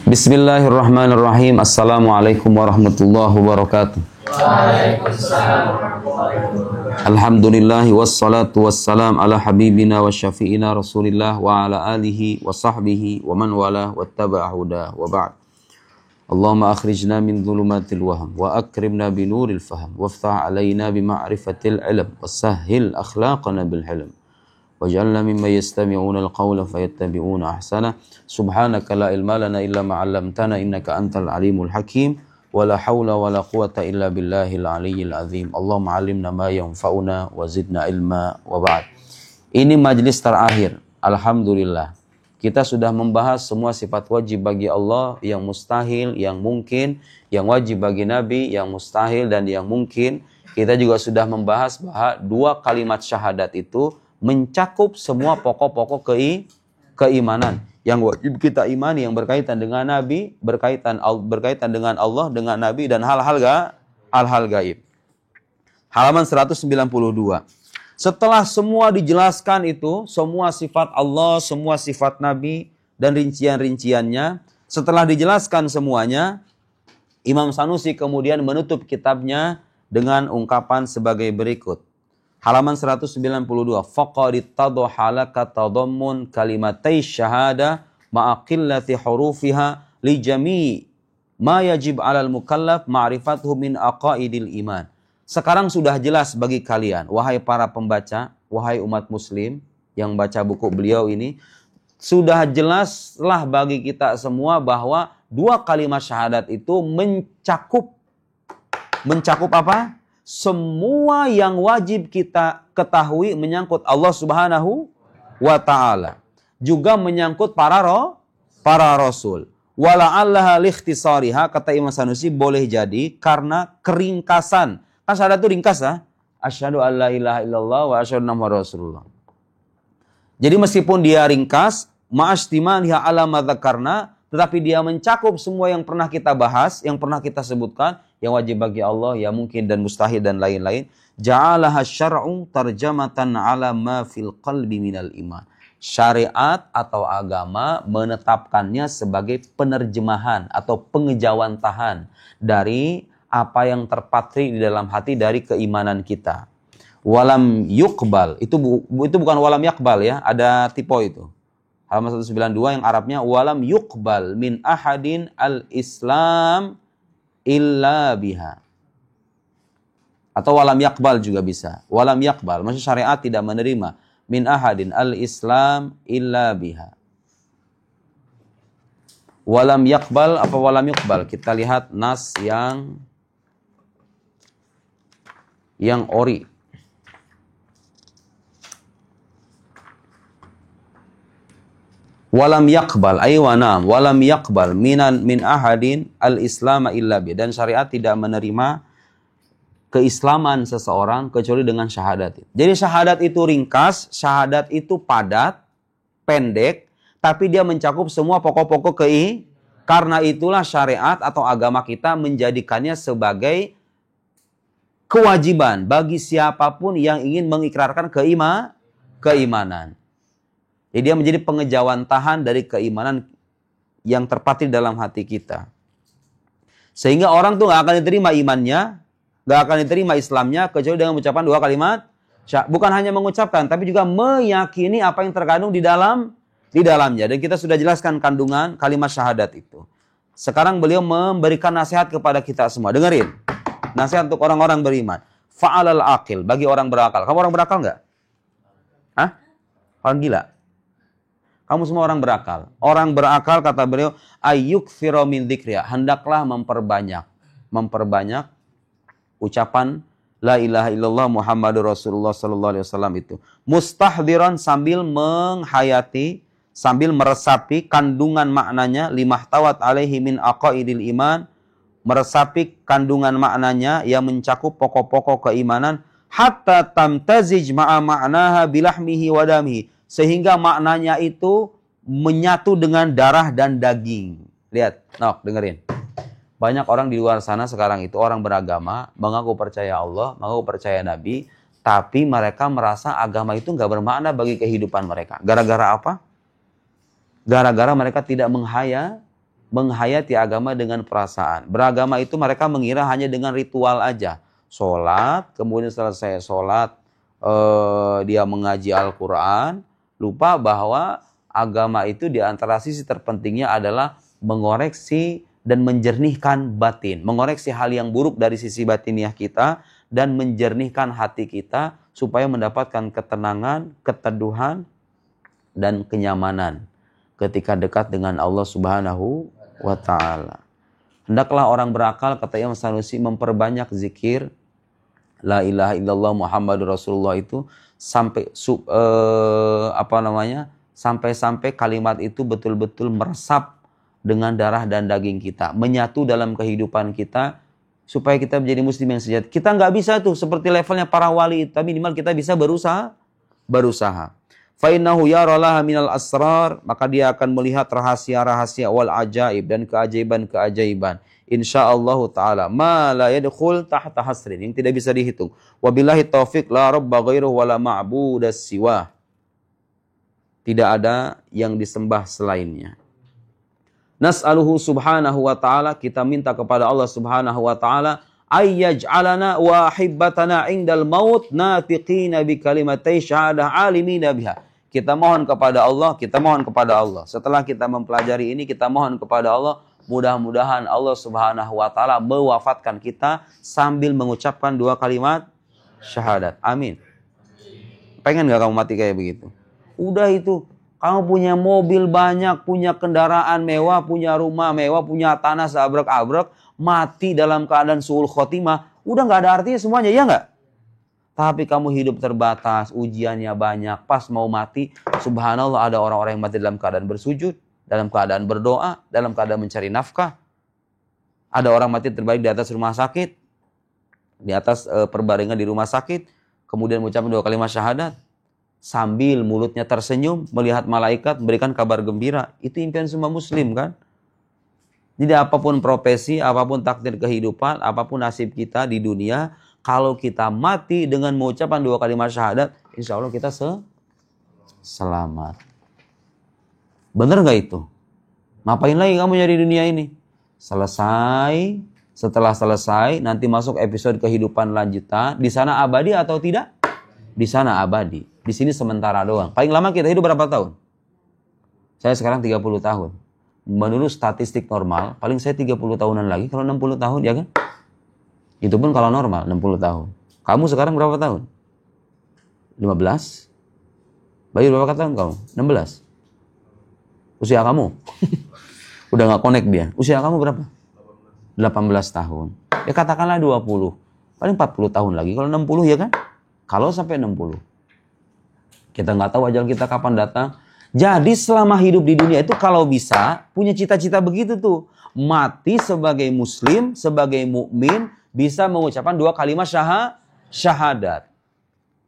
Bismillahirrahmanirrahim. Assalamualaikum warahmatullahi wabarakatuh. Waalaikumsalam warahmatullahi wabarakatuh. Alhamdulillah wassalatu wassalam ala habibina wa syafi'ina Rasulillah wa ala alihi wa sahbihi wa man wala wattaba'a huda wa ba'd. Allahumma akhrijna min dhulumatil waham wa akrimna bi nuril faham waftah alaina bi ma'rifatil ilm wasahhil akhlaqana bil hilm. Waj'alna mimman yastami'una al-qawla fayattabi'una ahsana. Subhanaka la ilma lana illa ma 'allamtana innaka antal alimul hakim. Wala haula wala quwata illa billahil aliyyil azim. Allahumma 'allimna ma yanfa'una wa zidna ilma wa ba'd. Ini majlis terakhir. Alhamdulillah. Kita sudah membahas semua sifat wajib bagi Allah, yang mustahil, yang mungkin, yang wajib bagi Nabi, yang mustahil dan yang mungkin. Kita juga sudah membahas bahwa dua kalimat syahadat itu mencakup semua pokok-pokok keimanan yang wajib kita imani, yang berkaitan dengan Nabi, berkaitan dengan Allah, dengan Nabi, dan hal-hal gaib. Halaman 192. Setelah semua dijelaskan itu, semua sifat Allah, semua sifat Nabi, dan rincian-rinciannya, setelah dijelaskan semuanya, Imam Sanusi kemudian menutup kitabnya dengan ungkapan sebagai berikut. Halaman 192. Faqad ittadhaha laka tadammun kalimatai syahada ma'a qillati hurufiha li jami' ma yajib 'alal mukallaf ma'rifatuhu min aqaidil iman. Sekarang sudah jelas bagi kalian, wahai para pembaca, wahai umat muslim yang baca buku beliau ini, sudah jelaslah bagi kita semua bahwa dua kalimat syahadat itu mencakup apa? Semua yang wajib kita ketahui menyangkut Allah Subhanahu wa ta'ala. Juga menyangkut para rasul. Wala'allaha likhtisariha, kata Imam Sanusi, boleh jadi karena keringkasan. Kan syahadat itu ringkas ya. Asyhadu an la ilaha illallah wa asyhadu anna Muhammadar Rasulullah. Jadi meskipun dia ringkas, ma'astimaniha ala madzakarna, tetapi dia mencakup semua yang pernah kita bahas, yang pernah kita sebutkan, yang wajib bagi Allah, yang mungkin dan mustahil dan lain-lain. Ja'alaha syar'u tarjamatan ala ma fil qalbi minal iman. Syariat atau agama menetapkannya sebagai penerjemahan atau pengejawantahan dari apa yang terpatri di dalam hati dari keimanan kita. Walam yuqbal, itu bukan walam yakbal ya, ada tipe itu. Halaman 192 yang Arabnya walam yuqbal min ahadin al-islam illa biha. Atau walam yakbal juga bisa. Walam yakbal, maksud syariat tidak menerima min ahadin al-islam illa biha. Walam yakbal apa walam yukbal? Kita lihat nas yang ori. Walam yakbal aywanam walam yakbal min ahadin al-islam illa bi, dan syariat tidak menerima keislaman seseorang kecuali dengan syahadat. Jadi syahadat itu ringkas, syahadat itu padat, pendek, tapi dia mencakup semua pokok-pokok karena itulah syariat atau agama kita menjadikannya sebagai kewajiban bagi siapapun yang ingin mengikrarkan keimanan. Jadi dia menjadi pengejawantahan dari keimanan yang terpatri dalam hati kita. Sehingga orang tuh gak akan diterima imannya, gak akan diterima Islamnya, kecuali dengan mengucapkan dua kalimat. Bukan hanya mengucapkan, tapi juga meyakini apa yang terkandung di dalamnya. Dan kita sudah jelaskan kandungan kalimat syahadat itu. Sekarang beliau memberikan nasihat kepada kita semua. Dengerin. Nasihat untuk orang-orang beriman. Fa'alal aqil, bagi orang berakal. Kamu orang berakal gak? Hah? Orang gila? Kamu semua orang berakal. Orang berakal, kata beliau, ayyukthira min dzikriha, hendaklah memperbanyak ucapan la ilaha illallah Muhammadur Rasulullah sallallahu alaihi wasallam itu. Mustahdiran, sambil menghayati, sambil meresapi kandungan maknanya, limahtawat alaihi min aqaidil iman, meresapi kandungan maknanya yang mencakup pokok-pokok keimanan, hatta tamtazij ma'a ma'naha bilahmihi wa damihi, sehingga maknanya itu menyatu dengan darah dan daging. Lihat, dengerin. Banyak orang di luar sana sekarang itu, orang beragama, mengaku percaya Allah, mengaku percaya Nabi, tapi mereka merasa agama itu nggak bermakna bagi kehidupan mereka. Gara-gara apa? Gara-gara mereka tidak menghayati agama dengan perasaan. Beragama itu mereka mengira hanya dengan ritual aja. Sholat, kemudian selesai sholat, dia mengaji Al-Quran. Lupa bahwa agama itu di antara sisi terpentingnya adalah mengoreksi dan menjernihkan batin. Mengoreksi hal yang buruk dari sisi batiniah kita dan menjernihkan hati kita supaya mendapatkan ketenangan, keteduhan, dan kenyamanan ketika dekat dengan Allah Subhanahu wa ta'ala. Hendaklah orang berakal, kata Imam Sanusi, memperbanyak zikir La ilaha illallah Muhammadur Rasulullah itu sampai sampai kalimat itu betul-betul meresap dengan darah dan daging kita, menyatu dalam kehidupan kita supaya kita menjadi muslim yang sejati. Kita nggak bisa tuh seperti levelnya para wali, tapi minimal kita bisa berusaha. Fa innahu yara laha minal asrar, maka dia akan melihat rahasia-rahasia wal ajaib dan keajaiban-keajaiban. Insyaallah taala ma la yadkhul tahta hasrin, yang tidak bisa dihitung. Wabillahi taufik la rabba ghairuhu wala ma'budas siwah. Tidak ada yang disembah selainnya. Nas'aluhu subhanahu wa ta'ala, kita minta kepada Allah subhanahu wa ta'ala, ayyaj'alana wa ahibbatana indal maut natiqina bi kalimatai syahadah alimina biha. Kita mohon kepada Allah, setelah kita mempelajari ini, kita mohon kepada Allah, mudah-mudahan Allah subhanahu wa ta'ala mewafatkan kita sambil mengucapkan 2 kalimat syahadat. Amin. Pengen gak kamu mati kayak begitu? Udah itu. Kamu punya mobil banyak, punya kendaraan mewah, punya rumah mewah, punya tanah seabrek-abrek, mati dalam keadaan suul khotimah, udah nggak ada artinya semuanya, ya nggak? Tapi kamu hidup terbatas, ujiannya banyak, pas mau mati, subhanallah ada orang-orang yang mati dalam keadaan bersujud, dalam keadaan berdoa, dalam keadaan mencari nafkah. Ada orang mati terbaik di atas rumah sakit, di atas perbaringan di rumah sakit, kemudian mengucapkan 2 kalimat syahadat. Sambil mulutnya tersenyum, melihat malaikat, memberikan kabar gembira. Itu impian semua muslim kan? Jadi apapun profesi, apapun takdir kehidupan, apapun nasib kita di dunia, kalau kita mati dengan mengucapkan 2 kalimat syahadat, insya Allah kita selamat. Bener gak itu? Ngapain lagi kamu nyari dunia ini? Setelah selesai, nanti masuk episode kehidupan lanjutan. Di sana abadi atau tidak? Di sana abadi. Di sini sementara doang. Paling lama kita hidup berapa tahun? Saya sekarang 30 tahun. Menurut statistik normal, paling saya 30 tahunan lagi. Kalau 60 tahun, ya kan? Itu pun kalau normal, 60 tahun. Kamu sekarang berapa tahun? 15? Bayu berapa tahun kamu? 16? Usia kamu? Udah gak connect dia. Usia kamu berapa? 18 tahun. Ya katakanlah 20. Paling 40 tahun lagi. Kalau 60 ya kan? Kalau sampai 60. Kita nggak tahu ajal kita kapan datang. Jadi selama hidup di dunia itu kalau bisa punya cita-cita begitu tuh. Mati sebagai muslim, sebagai mukmin, bisa mengucapkan 2 kalimat syahadat.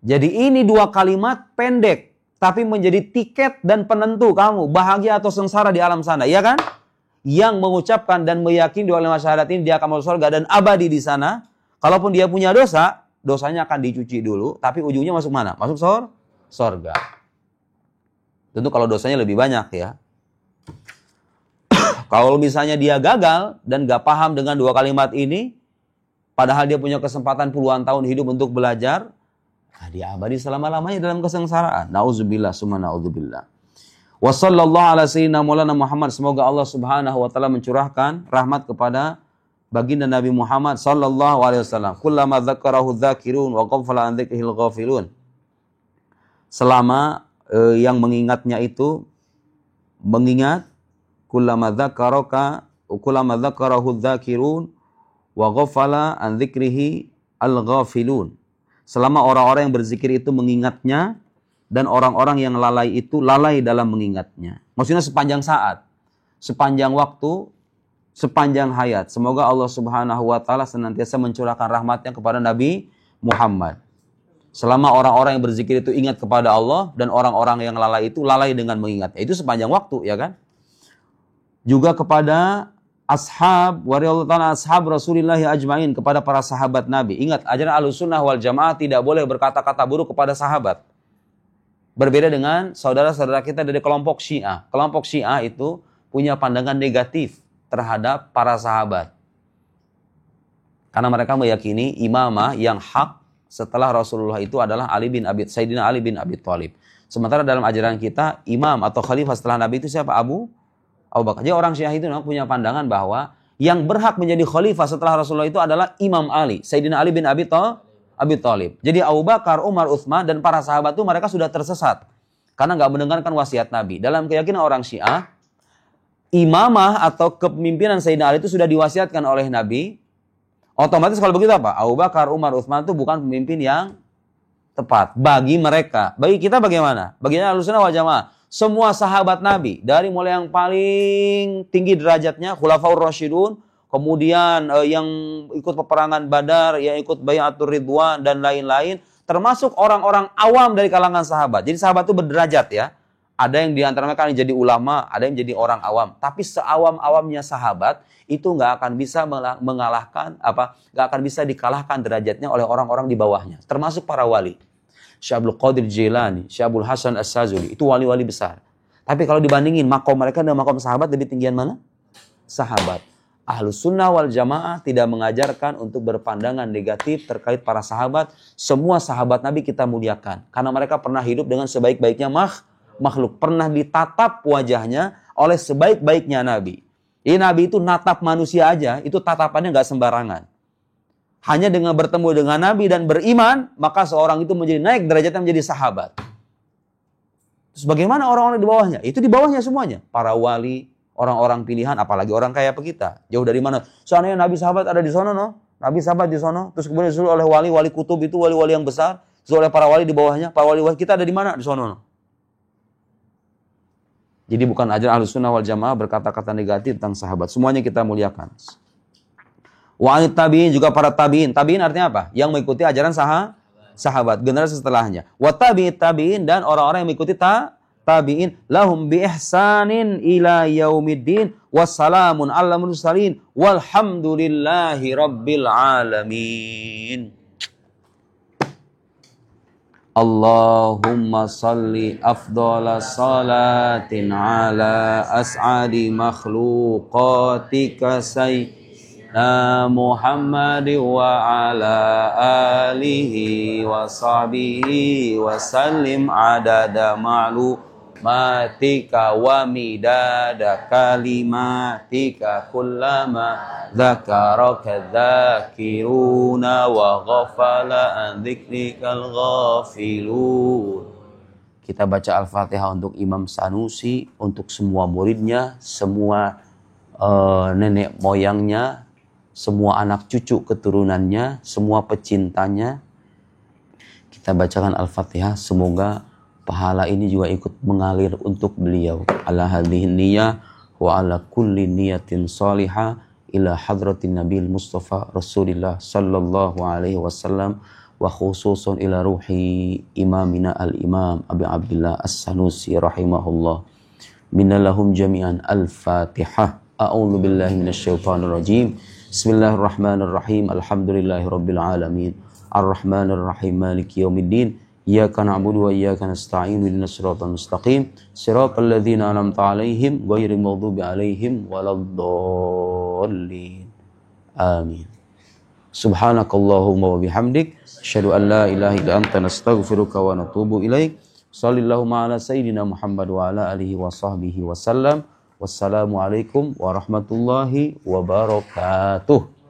Jadi ini 2 kalimat pendek, tapi menjadi tiket dan penentu kamu bahagia atau sengsara di alam sana, ya kan? Yang mengucapkan dan meyakini 2 kalimat syahadat ini dia akan masuk surga dan abadi di sana. Kalaupun dia punya dosa, dosanya akan dicuci dulu, tapi ujungnya masuk mana? Masuk surga. Tentu kalau dosanya lebih banyak ya. Kalau misalnya dia gagal dan gak paham dengan 2 kalimat ini, padahal dia punya kesempatan puluhan tahun hidup untuk belajar, nah dia abadi selama-lamanya dalam kesengsaraan. Nauzubillah summa nauzubillah. Wa sallallahu ala sayyidina maulana Muhammad. Semoga Allah subhanahu wa ta'ala mencurahkan rahmat kepada baginda Nabi Muhammad sallallahu alaihi wasallam. Kullama dzakarahu dzakirun wa ghafala an dzikrihil ghafilun. Selama yang mengingatnya itu mengingat, kullama dzakarahu dzakirun wa ghafala an dzikrihi al-ghafilun. Selama orang-orang yang berzikir itu mengingatnya dan orang-orang yang lalai itu lalai dalam mengingatnya. Maksudnya sepanjang saat, sepanjang waktu, sepanjang hayat. Semoga Allah subhanahu wa ta'ala senantiasa mencurahkan rahmatnya kepada Nabi Muhammad. Selama orang-orang yang berzikir itu ingat kepada Allah dan orang-orang yang lalai itu lalai dengan mengingatnya. Itu sepanjang waktu, ya kan? Juga kepada ashab Rasulullah ajmain, kepada para sahabat Nabi. Ingat, ajaran Ahlussunnah wal Jamaah tidak boleh berkata-kata buruk kepada sahabat. Berbeda dengan saudara-saudara kita dari kelompok Syiah. Kelompok Syiah itu punya pandangan negatif terhadap para sahabat. Karena mereka meyakini imamah yang hak setelah Rasulullah itu adalah Sayyidina Ali bin Abi Thalib. Sementara dalam ajaran kita, imam atau khalifah setelah Nabi itu siapa? Abu Bakar. Jadi orang Syiah itu punya pandangan bahwa yang berhak menjadi khalifah setelah Rasulullah itu adalah Imam Ali, Sayyidina Ali bin Abi Thalib. Jadi Abu Bakar, Umar, Utsman dan para sahabat itu mereka sudah tersesat karena nggak mendengarkan wasiat Nabi. Dalam keyakinan orang Syiah, imamah atau kepemimpinan Sayyidina Ali itu sudah diwasiatkan oleh Nabi. Otomatis kalau begitu apa? Abu Bakar, Umar, Utsman itu bukan pemimpin yang tepat bagi mereka. Bagi kita bagaimana? Baginya Ahlussunnah wal Jamaah. Semua sahabat Nabi, dari mulai yang paling tinggi derajatnya, Khulafaur Rasyidun, kemudian yang ikut peperangan Badar, yang ikut Bai'atur Ridwan, dan lain-lain, termasuk orang-orang awam dari kalangan sahabat. Jadi sahabat itu berderajat ya. Ada yang diantara mereka yang jadi ulama, ada yang jadi orang awam. Tapi seawam-awamnya sahabat, itu nggak akan bisa nggak akan bisa dikalahkan derajatnya oleh orang-orang di bawahnya. Termasuk para wali. Syekh Abdul Qadir Jilani, Syekh Abdul Hasan As-Sazuli, itu wali-wali besar. Tapi kalau dibandingin makom mereka dan makom sahabat, lebih tinggian mana? Sahabat. Ahlussunnah wal Jamaah tidak mengajarkan untuk berpandangan negatif terkait para sahabat. Semua sahabat Nabi kita muliakan. Karena mereka pernah hidup dengan sebaik-baiknya makhluk. Pernah ditatap wajahnya oleh sebaik-baiknya Nabi. Jadi Nabi itu natap manusia aja, itu tatapannya nggak sembarangan. Hanya dengan bertemu dengan Nabi dan beriman, maka seorang itu menjadi naik derajatnya menjadi sahabat. Terus bagaimana orang-orang di bawahnya? Itu di bawahnya semuanya. Para wali, orang-orang pilihan, apalagi orang kaya apa kita. Jauh dari mana? Soalnya Nabi sahabat ada di sono, no? Nabi sahabat di sono. Terus kemudian disuruh oleh wali kutub itu, wali-wali yang besar. Disuruh oleh para wali di bawahnya. Para wali kita ada di mana? Di sono, no? Jadi bukan ajaran Ahlussunnah wal Jamaah berkata-kata negatif tentang sahabat. Semuanya kita muliakan. Wa tabi'in, juga para tabi'in. Tabi'in artinya apa? Yang mengikuti ajaran sahabat, generasi setelahnya. Wa tabi'in, dan orang-orang yang mengikuti tabi'in. Lahum bi ihsanin ila yaumiddin. Wassalamun ala mursalin. Walhamdulillahi rabbil alamin. Allahumma salli afdhala salatin ala as'adi makhluqatika sayyidina Muhammad wa ala alihi wa sahbihi wa sallim adada ma'lumatika wa midada kalimatika kullama dzakaraka dzakiruna wa ghafala an dzikrikal ghafilun. Kita baca Al-Fatihah untuk Imam Sanusi, untuk semua muridnya, semua nenek moyangnya, semua anak cucu keturunannya, semua pecintanya. Kita bacakan Al-Fatihah, semoga pahala ini juga ikut mengalir untuk beliau. Ala hadhihi niyyah wa ala kulli niyatin salihah ila hadratin Nabil Mustafa Rasulillah sallallahu alaihi wasallam wa khususun ila ruhi imamina al-imam Abi Abdullah As-Sanusi rahimahullah. Minallahum jami'an al-Fatihah. A'udzu billahi minasyaitonir rajim. Bismillahirrahmanirrahim. Alhamdulillahi rabbil alamin. Ar-Rahmanir Rahim. Maliki yaumiddin. Iyyaka na'budu wa iyyaka nasta'in. Ihdinas siratal mustaqim. Siratal ladzina an'amta 'alaihim ghairil maghdubi 'alaihim waladdallin. Amin. Subhanakallahumma wa bihamdik, asyhadu an la ilaha illa anta nastaghfiruka wa natubu ilaik. Shallallahu ala sayyidina Muhammad wa ala alihi wa sahbihi wa sallam. Wassalamualaikum warahmatullahi wabarakatuh.